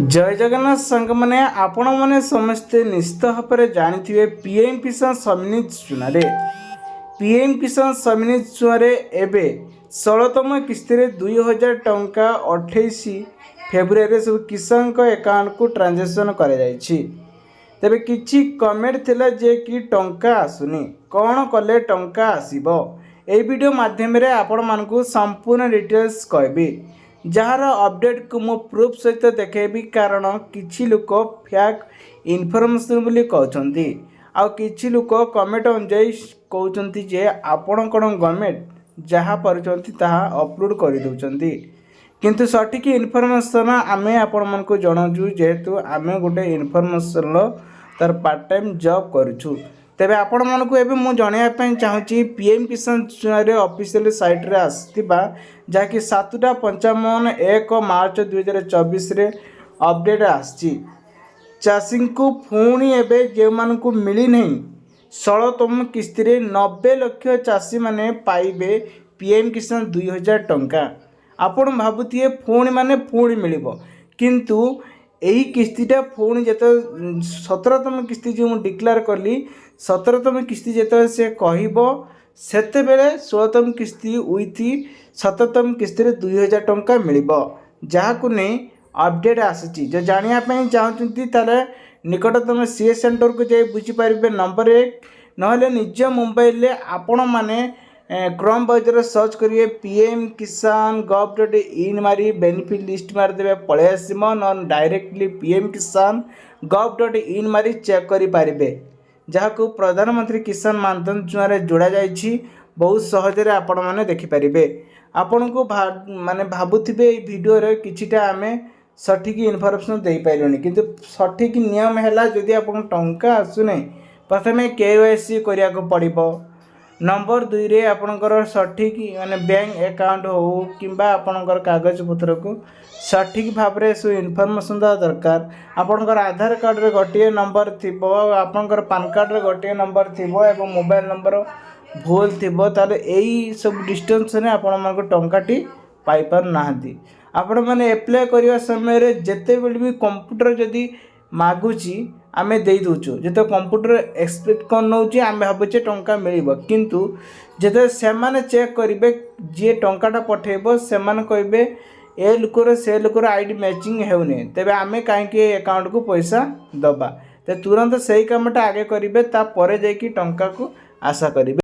जय जगन्नाथ संग मैंने आपण मैंने समस्ते निश्चित भाव में जानी पीएम किसान सम्मानित चुनारे पीएम किसान सम्मानित चुनारे एबे 16तम किस्ती 2000 टंका 28 फेब्रुआरी सब किसान अकाउंट को ट्रांजेक्शन कर तेरे किछि कमेंट थिला जे कि टंका आसुनी कौन कले टंका आसीबो ए वीडियो माध्यम रे आपण मानकु संपूर्ण डिटेल्स कहबी जार अपडेट को मो प्रूफ सहित देखेबी कारण किछि लोक फेक इनफॉरमेशन बोली कहउछंती आ किछि लोक कमेंट अनुଯାयी कहउछंती जे आपण कोन गवर्नमेंट जहाँ परचंती ताहा अपलोड कर दउछंती किंतु सठिक इनफॉरमेशन आमे आपण मन को जणाजु जेहेतु आमे गोटे इनफॉरमेशन लो तार पार्ट टाइम जॉब करूछु तेबे आपण मन को एबे मु जणाया पई चाहूची पीएम किसान रे ऑफिशियल साइट रे आस्तिबा जाकि 7:55 1 मार्च 2024 रे अपडेट आछि चाषी को पुणी एबे जे मान को मिली नहीं 16तम किस्ती रे 90 लाख चाषी माने पाइबे पीएम किसान 2000 टंका आपण भाबुतिए पुणी माने पुणी मिलिबो किंतु यही किस्तीटा पुणी जेत 17तम किस्ती जो डिक्लेयर कली 17तम किस्ती जेत से कहबो सेते बेले 16तम किस्ती विथ 17तम किस्ती रे 2000 टंका मिलिबो जाहाकु नै अपडेट आसी जो जानिया पई चाहउछंती ताले निकटतम सीएस सेंटर को जाई बुझी पारिबे नंबर 1 नहले निज मोबाइल ले आपण माने क्रोम ब्राउजर सर्च करिए पीएम किसान gov.in मारी बेनिफिट लिस्ट मार देबे पळे आसीमो न डायरेक्टली पीएम किसान gov.in मारी चेक करि पारिबे जहाको प्रधानमंत्री किसान मानधन योजना जोड़ा जाइछि बहुत सहजरे आपण माने देखि पारिबे आपण को माने भाबुथिबे ए वीडियो रे किछिटा आमे सठिक इनफॉरमेशन दे पाइलोनी किंतु सठिक नियम हैला जदि आपण टंका आसु नै प्रथमे केवाईसी करिया को पड़िबो नंबर 2 रे आपणकर सठिक माने बैंक अकाउंट हो किंबा आपणकर कागज पत्र को सठिक भाव रे सो इनफॉरमेशन दा दरकार आपणकर आधार कार्ड रे गोटे नंबर थिबो आपणकर पैन कार्ड रे गोटे नंबर थिबो एवं मोबाइल नंबर भूल थिबो ताले एई सब डिस्टेंस ने आपण मन टंकाटी पाई पर नाहंती आपण माने अप्लाई करिया समय रे जेते बेल भी कंप्यूटर जदी मागुची आमे दे दूचु जेते कंप्यूटर एक्सपेक्ट कर नउची आमे भाबुचे टंका मिलिबो किंतु जेते से माने चेक करिवे जे टंकाटा पठेबो से माने कहबे ए लुकर से लुकर आईडी मैचिंग हेउने तेबे आमे काहे के अकाउंट को पैसा दबा ते तुरंत सही कामटा आगे करिवे ता परे जाई कि टंका को आशा करिवे।